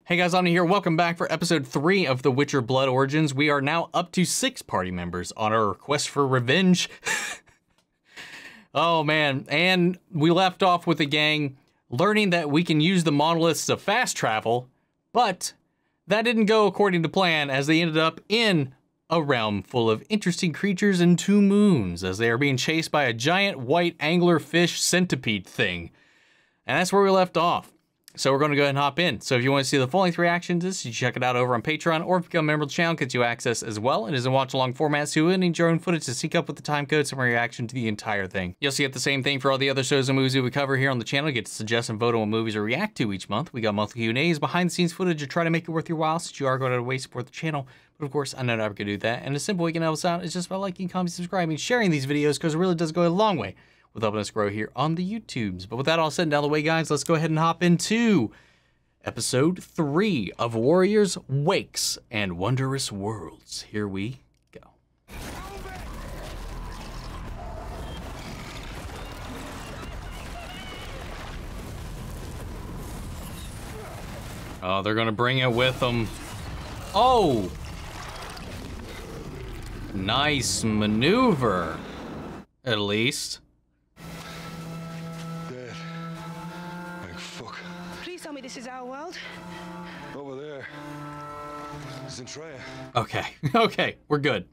Hey guys, Omni here. Welcome back for episode 3 of The Witcher Blood Origins. We are now up to 6 party members on our quest for revenge. Oh man, and we left off with the gang learning that we can use the monoliths to fast travel, but that didn't go according to plan as they ended up in a realm full of interesting creatures and 2 moons as they are being chased by a giant white anglerfish centipede thing. And that's where we left off. So we're going to go ahead and hop in. So if you want to see the full-length reactions to this, you check it out over on Patreon, or if you become a member of the channel, it gets you access as well. It is a watch-along format, so you will need your own footage to sync up with the time code, summary reaction to the entire thing. You also get the same thing for all the other shows and movies that we cover here on the channel. You get to suggest and vote on what movies we react to each month. We got monthly Q&As, behind-the-scenes footage to try to make it worth your while, since you are going to way support the channel. But of course, I know I'm never going to do that. And a simple way you can help us out is just by liking, commenting, subscribing, sharing these videos, because it really does go a long way with helping us grow here on the YouTubes. But with that all said and out of the way, guys, let's go ahead and hop into Episode 3 of Warriors, Wakes, and Wondrous Worlds. Here we go. Oh, they're gonna bring it with them. Oh! Nice maneuver, at least. Tell me this is our world. Over there. Zentreya. Okay, okay, we're good.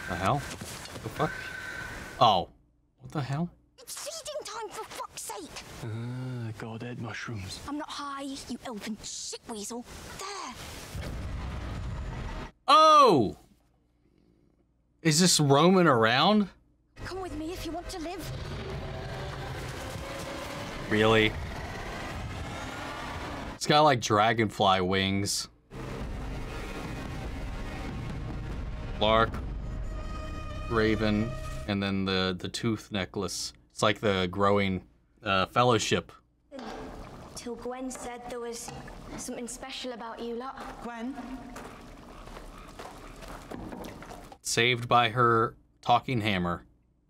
The hell? The fuck? Oh, what the hell? It's feeding time for fuck's sake. Godhead mushrooms. I'm not high, you elven shitweasel. There. Oh! Is this roaming around? Come with me if you want to live. Really? It's got like dragonfly wings. Lark, Raven, and then the tooth necklace. It's like the growing fellowship. Till Gwen said there was something special about you lot. Gwen? Saved by her talking hammer.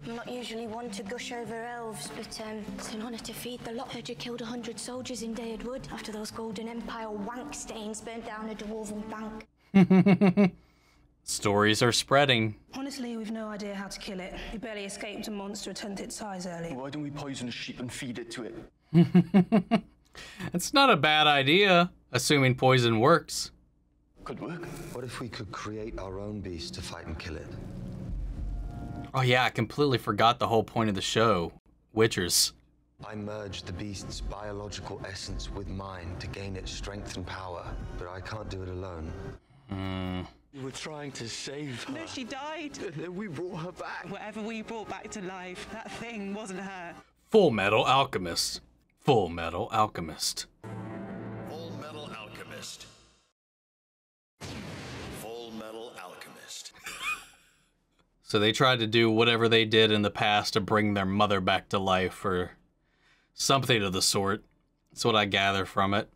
I'm not usually one to gush over elves, but it's an honor to feed the lot. Heard you killed 100 soldiers in Dead Wood after those Golden Empire wank stains burned down a dwarven bank. Stories are spreading. Honestly, we've no idea how to kill it. We barely escaped a monster a tenth its size earlier. Why don't we poison a sheep and feed it to it? It's not a bad idea, assuming poison works. Could work. What if we could create our own beast to fight and kill it? Oh yeah, I completely forgot the whole point of the show. Witchers. I merged the beast's biological essence with mine to gain its strength and power, but I can't do it alone. We were trying to save her. No, she died. And then we brought her back. Whatever we brought back to life, that thing wasn't her. Full Metal Alchemist. Full Metal Alchemist. Full Metal Alchemist. Full Metal Alchemist. So they tried to do whatever they did in the past to bring their mother back to life or something of the sort. That's what I gather from it.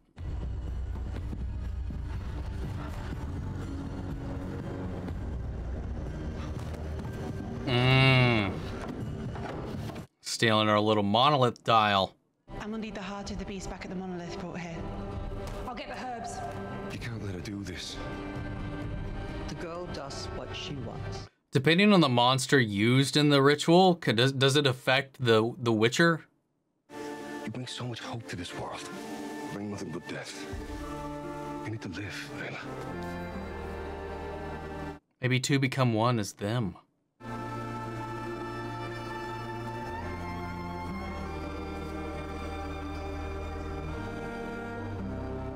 Stealing our little monolith dial. I'm gonna need the heart of the beast back at the monolith brought here. I'll get the herbs. You can't let her do this. The girl does what she wants. Depending on the monster used in the ritual, does it affect the Witcher? You bring so much hope to this world. You bring nothing but death. You need to live, Layla. Maybe 2 become 1 as them.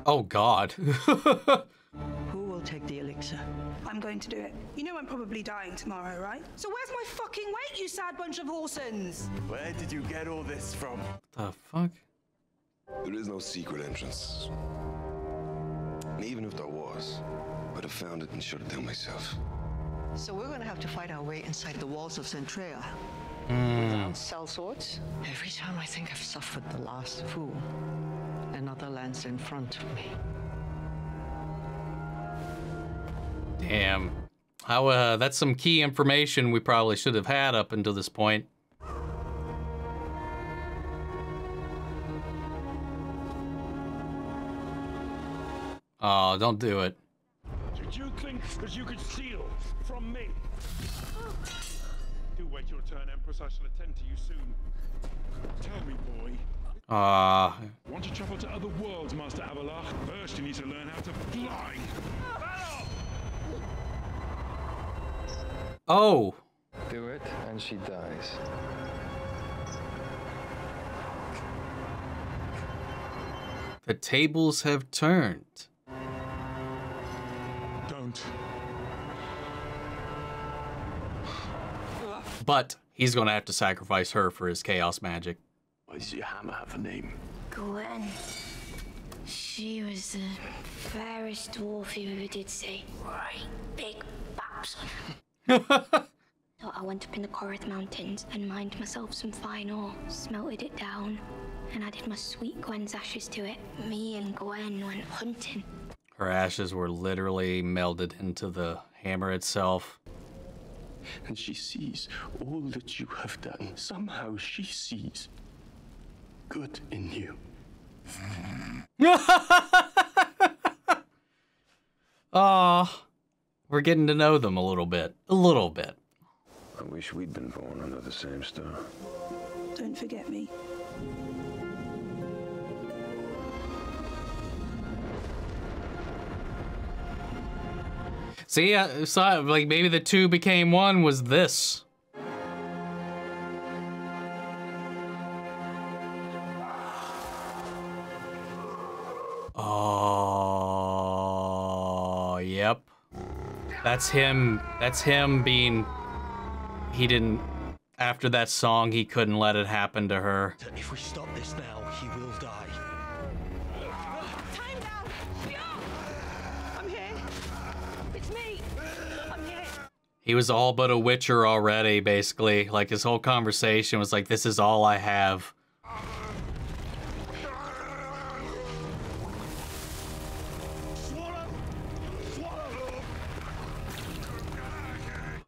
Oh God. Who will take the elixir? I'm going to do it. You know I'm probably dying tomorrow, right? So where's my fucking weight, you sad bunch of horsens? Where did you get all this from? The fuck? There is no secret entrance. And even if there was, I'd have found it and shut it down myself. So we're gonna have to fight our way inside the walls of Zentreya. Without cell swords. Every time I think I've suffered the last fool, another lands in front of me. Damn. How, that's some key information we probably should have had up until this point. Oh, don't do it. Did you think that you could steal from me? Do wait your turn, Empress. I shall attend to you soon. Tell me, boy. Want to travel to other worlds, Master Avalach? First, you need to learn how to fly. Oh. Do it, and she dies. The tables have turned. Don't. But he's gonna have to sacrifice her for his chaos magic. Why does your hammer have a name? Gwen. She was the fairest dwarf you ever did see. Right, big baps. So I went up in the Corrith Mountains and mined myself some fine ore, smelted it down, and added my sweet Gwen's ashes to it. Me and Gwen went hunting. Her ashes were literally melded into the hammer itself. And she sees all that you have done. Somehow she sees good in you. Aw, we're getting to know them a little bit. A little bit. I wish we'd been born under the same star. Don't forget me. See, so like maybe the two became one was this. Oh, yep. That's him being, he didn't, after that song, he couldn't let it happen to her. If we stop this now, he will die. Time down! I'm here. It's me. I'm here. He was all but a witcher already, basically. Like, his whole conversation was like, this is all I have.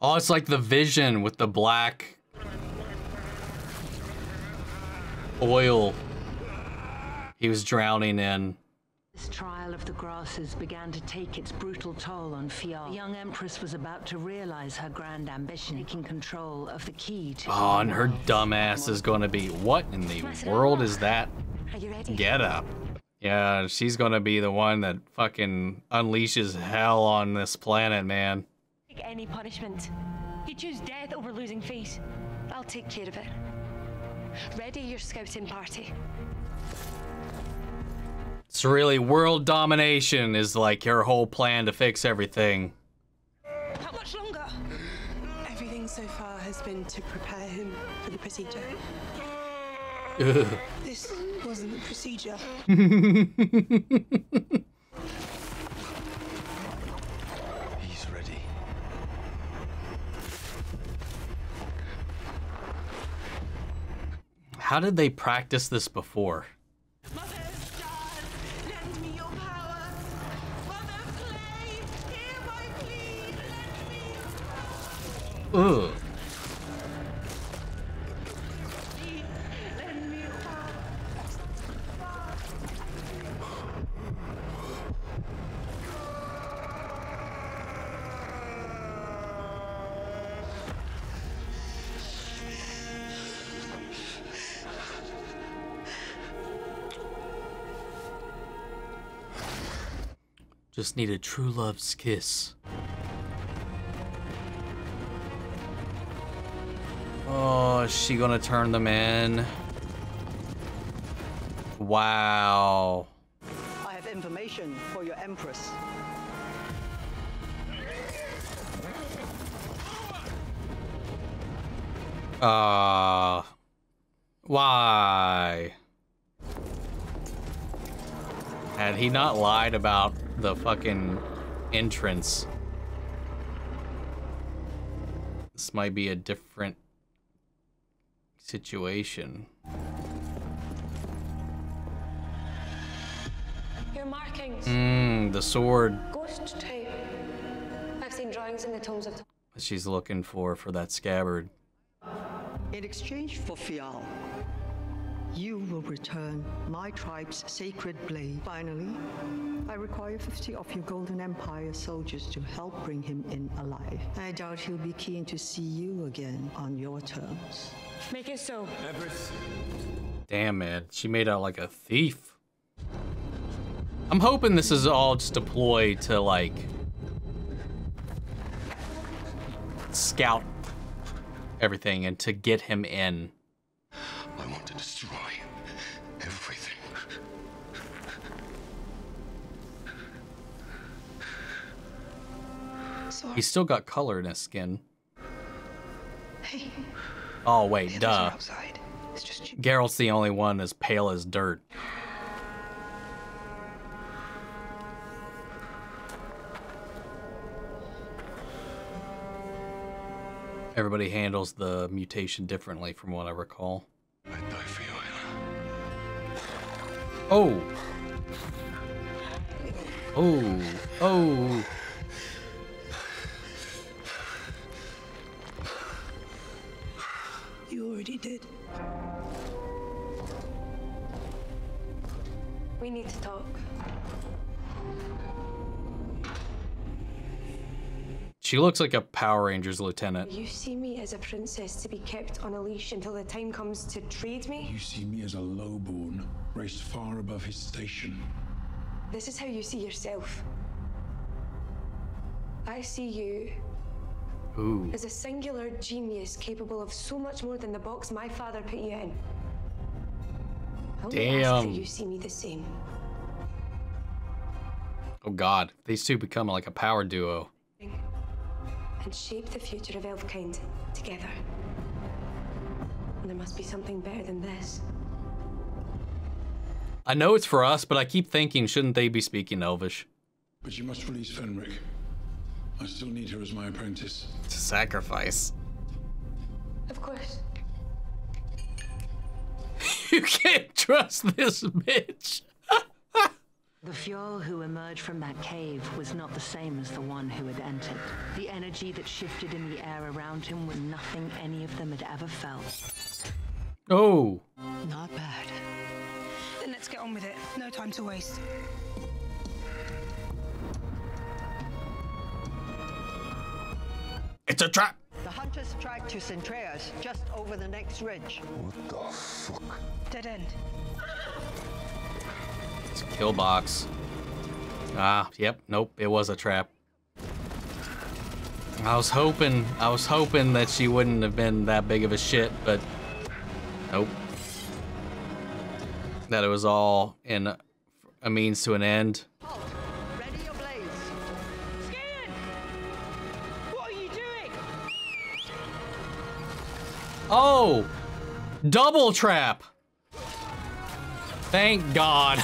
Oh, it's like the Vision with the black oil he was drowning in. This trial of the grasses began to take its brutal toll on Fial. The young empress was about to realize her grand ambition, taking control of the key to... Oh, and her dumbass is going to be, what in the world is that get up? Yeah, she's going to be the one that fucking unleashes hell on this planet, man. Any punishment. You choose death over losing face. I'll take care of it. Ready your scouting party. It's really world domination is like her whole plan to fix everything. How much longer? Everything so far has been to prepare him for the procedure. This wasn't the procedure. He's ready. How did they practice this before? Lend me your power. Mother Clay, hear my plea. Lend me your power. Ugh. Lend me your power. Just need a true love's kiss. Oh, is she gonna turn them in? Wow. I have information for your empress. Why? Had he not lied about the fucking entrance, this might be a different situation. Your markings. The sword Ghost type. I've seen drawings in the tomes of... she's looking for that scabbard. In exchange for Fial, you will return my tribe's sacred blade. Finally, I require 50 of your Golden Empire soldiers to help bring him in alive. I doubt he'll be keen to see you again on your terms. Make it so. Empress. Damn, man. She made out like a thief. I'm hoping this is all just a ploy to, like, scout everything and to get him in. I want to destroy everything. Sorry. He's still got color in his skin. Hey. Oh, wait, The duh. others are outside. It's just you. Geralt's the only one as pale as dirt. Everybody handles the mutation differently from what I recall. I die for you, Ayla. Oh! Oh! Oh! You already did. We need to talk. She looks like a Power Rangers lieutenant. You see me as a princess to be kept on a leash until the time comes to trade me? You see me as a lowborn, raised far above his station. This is how you see yourself. I see you Ooh. as a singular genius capable of so much more than the box my father put you in. I only ask that Damn. you see me the same. Oh god, these two become like a power duo. And shape the future of Elfkind together. And there must be something better than this. I know it's for us, but I keep thinking, shouldn't they be speaking Elvish? But you must release Fenric. I still need her as my apprentice. It's a sacrifice. Of course. You can't trust this bitch. The Yeoh who emerged from that cave was not the same as the one who had entered. The energy that shifted in the air around him was nothing any of them had ever felt. Oh. Not bad. Then let's get on with it. No time to waste. It's a trap. The hunters tracked to Centreas just over the next ridge. What the fuck? Dead end. It's a kill box. Ah, yep, nope, it was a trap. I was hoping that she wouldn't have been that big of a shit, but nope. That it was all in a means to an end. Halt! Ready your blades. Skin! What are you doing? Oh! Double trap! Thank God.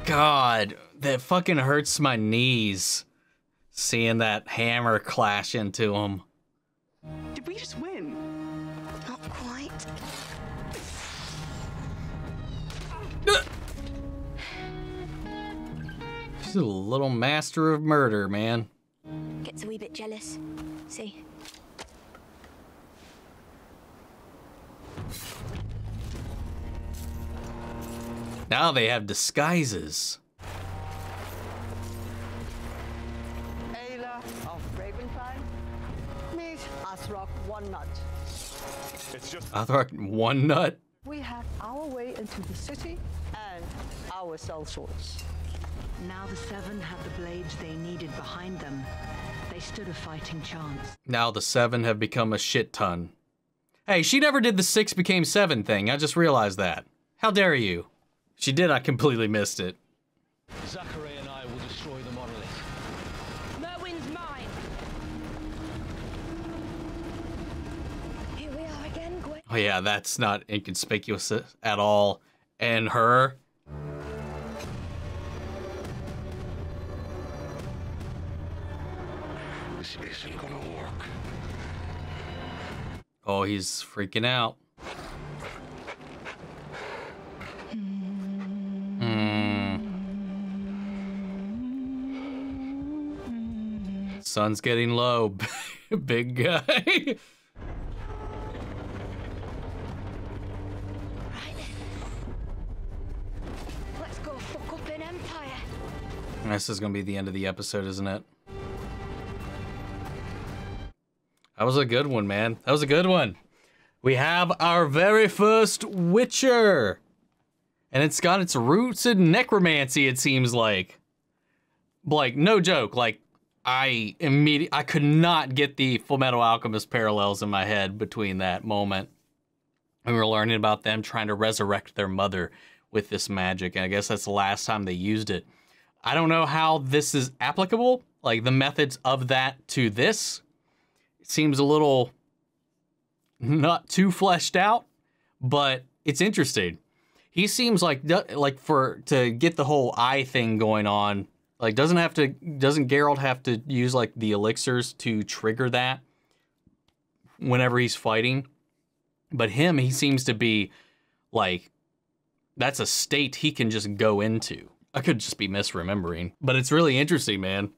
God, that fucking hurts my knees. Seeing that hammer clash into him. Did we just win? Not quite. She's a little master of murder, man. Gets a wee bit jealous. See? Now they have disguises. Ayla of Raventine. Meet Asrock One Nut. It's just I thought one nut. We have our way into the city and our sellswords. Now the Seven had the blades they needed behind them. They stood a fighting chance. Now the 7 have become a shit ton. Hey, she never did the 6 became 7 thing. I just realized that. How dare you? She did, I completely missed it. Zachary and I will destroy the monolith. Merwin's mine. Here we are again, Gwen. Oh yeah, that's not inconspicuous at all. And her. This isn't gonna work. Oh, he's freaking out. sun's getting low, big guy. Right then. Let's go fuck up an empire. This is gonna be the end of the episode, isn't it? That was a good one, man. That was a good one. We have our very first Witcher. And it's got its roots in necromancy, it seems like. Like, no joke, like, I could not get the Fullmetal Alchemist parallels in my head between that moment. And we were learning about them trying to resurrect their mother with this magic. And I guess that's the last time they used it. I don't know how this is applicable, like the methods of that to this. It seems a little not too fleshed out, but it's interesting. He seems like to get the whole eye thing going on, like doesn't Geralt have to use like the elixirs to trigger that whenever he's fighting? But he seems to be like, that's a state he can just go into. I could just be misremembering, but it's really interesting, man.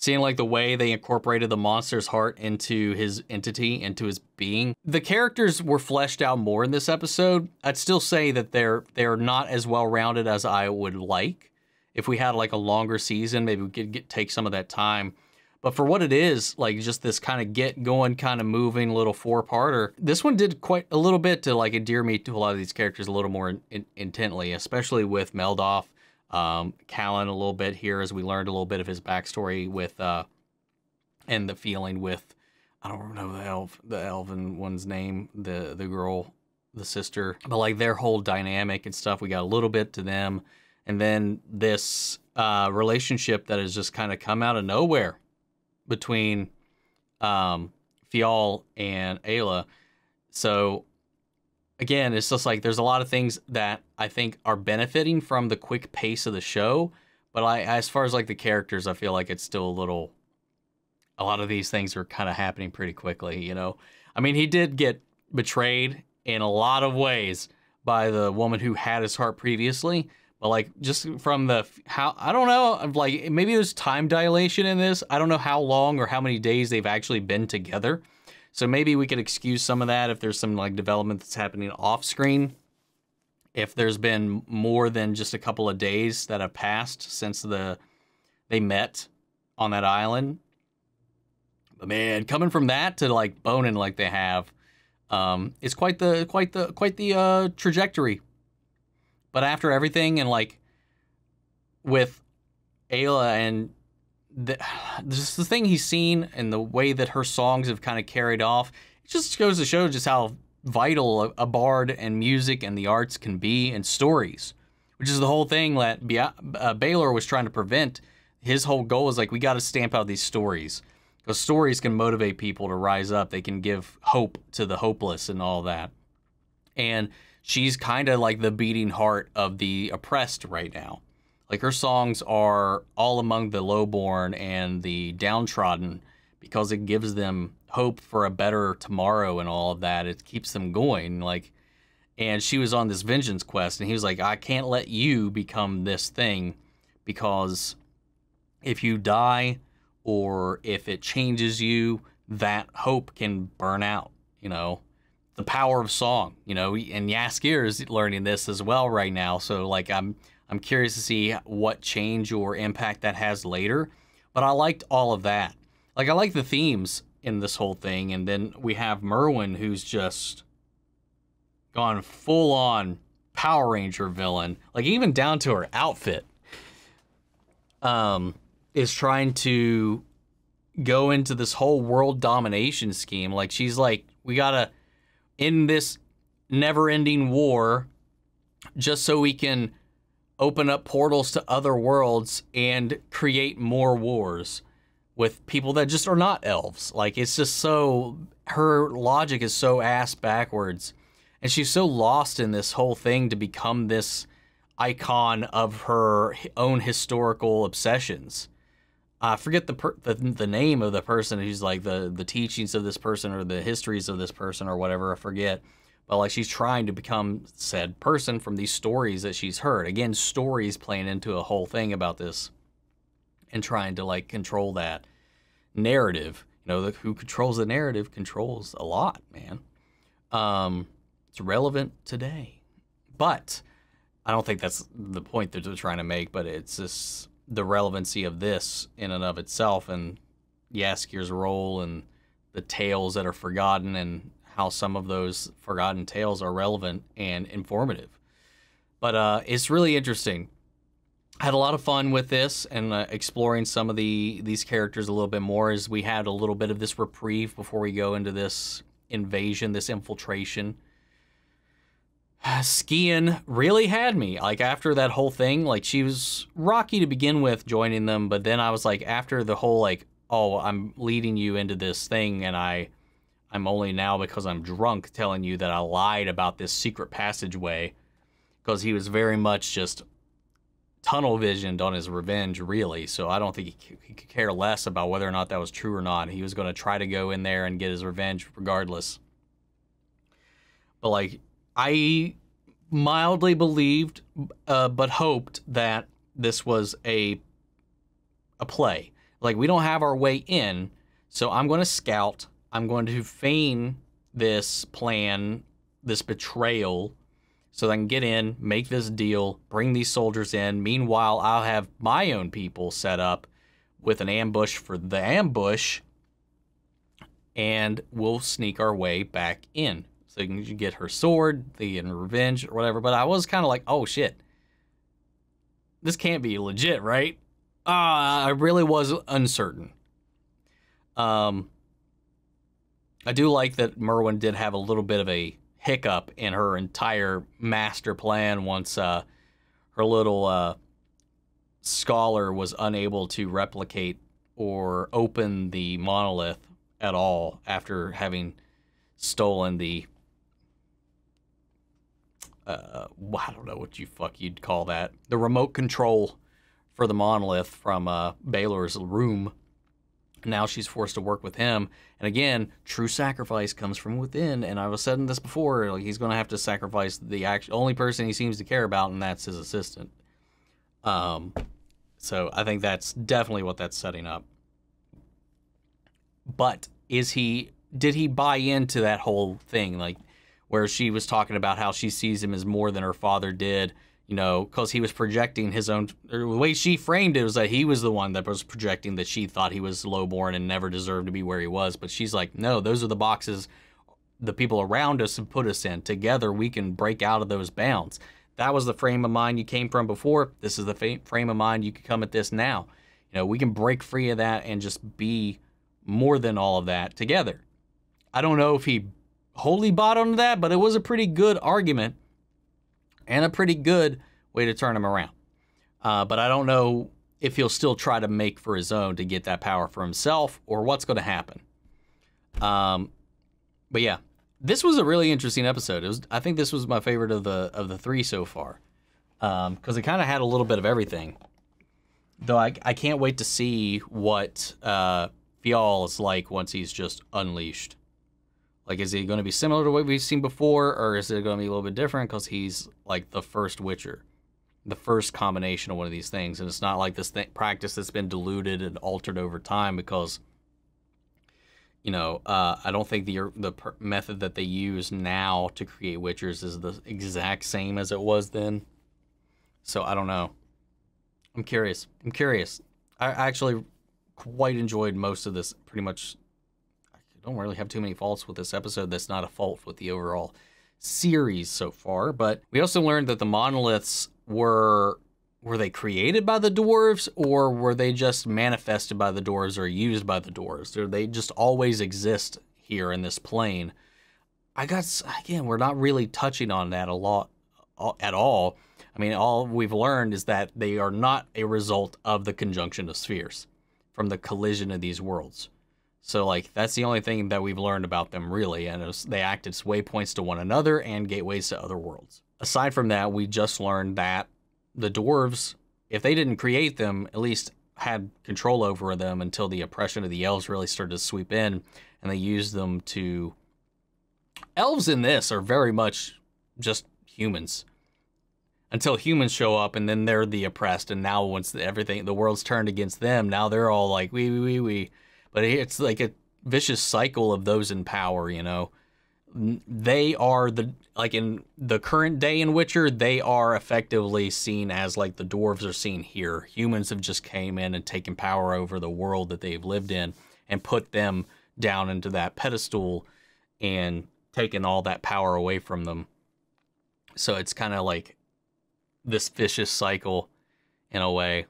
Seeing like the way they incorporated the monster's heart into his entity, into his being. The characters were fleshed out more in this episode. I'd still say that they're not as well-rounded as I would like. If we had like a longer season, maybe we could take some of that time. But for what it is, like just this kind of get going, kind of moving little four-parter, this one did quite a little bit to like endear me to a lot of these characters a little more intently, especially with Meldof. Callan a little bit here as we learned a little bit of his backstory with and the feeling with, I don't know the Elven one's name, the girl, the sister, but like their whole dynamic and stuff, we got a little bit to them. And then this relationship that has just kind of come out of nowhere between Fionn and Ayla. So again, it's just like there's a lot of things that I think are benefiting from the quick pace of the show, but as far as like the characters, I feel like it's still a lot of these things are kind of happening pretty quickly, you know? I mean, he did get betrayed in a lot of ways by the woman who had his heart previously, but like just from I don't know, like maybe there's time dilation in this. I don't know how long or how many days they've actually been together. So maybe we could excuse some of that if there's some like development that's happening off screen. If there's been more than just a couple of days that have passed since they met on that island. But man, coming from that to like boning like they have, is quite the trajectory. But after everything and like with Ayla and just the thing he's seen and the way that her songs have kind of carried off, it just goes to show just how vital a bard and music and the arts can be, and stories, which is the whole thing that Baylor was trying to prevent. His whole goal is like, we got to stamp out these stories, because stories can motivate people to rise up. They can give hope to the hopeless and all that. And she's kind of like the beating heart of the oppressed right now. Like her songs are all among the lowborn and the downtrodden because it gives them hope for a better tomorrow and all of that. It keeps them going. Like, and she was on this vengeance quest, and he was like, I can't let you become this thing, because if you die or if it changes you, that hope can burn out, you know? The power of song, you know, and Yaskir is learning this as well right now. So like, I'm curious to see what change or impact that has later, but I liked all of that. Like I like the themes in this whole thing. And then we have Merwin, who's just gone full on Power Ranger villain, like even down to her outfit, is trying to go into this whole world domination scheme. Like she's like, we gotta, in this never-ending war, just so we can open up portals to other worlds and create more wars with people that just are not elves. Like, it's just so, her logic is so ass backwards, and she's so lost in this whole thing to become this icon of her own historical obsessions. I forget the name of the person who's like the teachings of this person or the histories of this person or whatever, I forget. But like she's trying to become said person from these stories that she's heard. Again, stories playing into a whole thing about this and trying to like control that. narrative. You know, who controls the narrative controls a lot, man. It's relevant today. But I don't think that's the point that they're trying to make, but it's just the relevancy of this in and of itself, and Jaskier's role and the tales that are forgotten and how some of those forgotten tales are relevant and informative. But it's really interesting. I had a lot of fun with this and exploring some of these characters a little bit more, as we had a little bit of this reprieve before we go into this invasion, this infiltration. Skian really had me. Like, after that whole thing, like, she was rocky to begin with joining them, but then I was like, after the whole, like, oh, I'm leading you into this thing, and I'm only now, because I'm drunk, telling you that I lied about this secret passageway, because he was very much just tunnel visioned on his revenge, really. So I don't think he could care less about whether or not that was true or not. He was going to try to go in there and get his revenge regardless. But, like, I mildly believed, but hoped that this was a play. Like, we don't have our way in, so I'm going to scout. I'm going to feign this plan, this betrayal, so that I can get in, make this deal, bring these soldiers in. Meanwhile, I'll have my own people set up with an ambush for the ambush, and we'll sneak our way back in. So you can get her sword, the revenge, or whatever. But I was kind of like, oh, shit. This can't be legit, right? I really was uncertain. I do like that Merwin did have a little bit of a hiccup in her entire master plan once her little scholar was unable to replicate or open the monolith at all after having stolen the I don't know what you'd call that, the remote control for the monolith from Baylor's room. Now she's forced to work with him. And again, true sacrifice comes from within. And I was saying this before, like, he's going to have to sacrifice the only person he seems to care about, and that's his assistant. So I think that's definitely what that's setting up. But did he buy into that whole thing? Like, where she was talking about how she sees him as more than her father did, you know, because he was projecting his own, or the way she framed it was that he was the one that was projecting that she thought he was lowborn and never deserved to be where he was. But she's like, no, those are the boxes the people around us have put us in. Together, we can break out of those bounds. That was the frame of mind you came from before. This is the frame of mind you can come at this now. You know, we can break free of that and just be more than all of that together. I don't know if he wholly bought onto that, but it was a pretty good argument and a pretty good way to turn him around. But I don't know if he'll still try to make for his own to get that power for himself, or what's going to happen. But yeah, this was a really interesting episode. I think this was my favorite of the three so far, because it kind of had a little bit of everything. Though I can't wait to see what Fial is like once he's just unleashed. Like, is he going to be similar to what we've seen before, or is it going to be a little bit different because he's like the first Witcher, the first combination of one of these things, and it's not like this practice that's been diluted and altered over time because, you know, I don't think the method that they use now to create Witchers is the exact same as it was then. So I don't know. I'm curious. I actually quite enjoyed most of this. Pretty much, I don't really have too many faults with this episode. That's not a fault with the overall series so far. But we also learned that the monoliths were they created by the dwarves, or were they just manifested by the dwarves or used by the dwarves? Or they just always exist here in this plane? Again, we're not really touching on that a lot at all. I mean, all we've learned is that they are not a result of the conjunction of spheres from the collision of these worlds. So, like, that's the only thing that we've learned about them, really, and they act as waypoints to one another and gateways to other worlds. Aside from that, we just learned that the dwarves, if they didn't create them, at least had control over them until the oppression of the elves really started to sweep in, and they used them to... Elves in this are very much just humans. Until humans show up, and then they're the oppressed, and now once the world's turned against them, now they're all like, we. But it's like a vicious cycle of those in power, you know. They are like in the current day in Witcher, they are effectively seen as like the dwarves are seen here. Humans have just came in and taken power over the world that they've lived in and put them down into that pedestal and taken all that power away from them. So it's kind of like this vicious cycle in a way.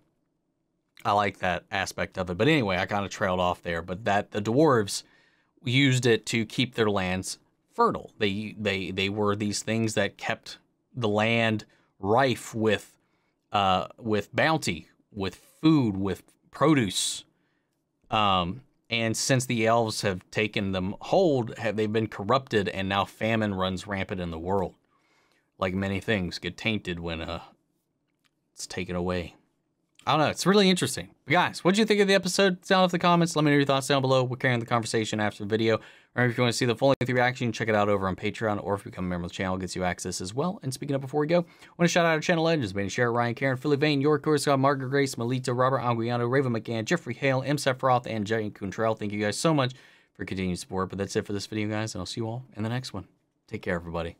I like that aspect of it. But anyway, I kind of trailed off there. But that the dwarves used it to keep their lands fertile. They were these things that kept the land rife with bounty, with food, with produce. And since the elves have taken them hold, they've been corrupted, and now famine runs rampant in the world. Like many things get tainted when it's taken away. I don't know. It's really interesting. But guys, what did you think of the episode? Sound off in the comments. Let me know your thoughts down below. We'll carry on the conversation after the video. Or if you want to see the full length reaction, check it out over on Patreon, or if you become a member of the channel, it gets you access as well. And speaking of before we go, I want to shout out our channel legends, Batey, Share, Ryan, Karen, Philly Vane, York, Scott, Margaret Grace, Melita, Robert, Anguiano, Raven McGann, Jeffrey Hale, M. Sephiroth, and Jay Kuntrell. Thank you guys so much for continued support. But that's it for this video, guys, and I'll see you all in the next one. Take care, everybody.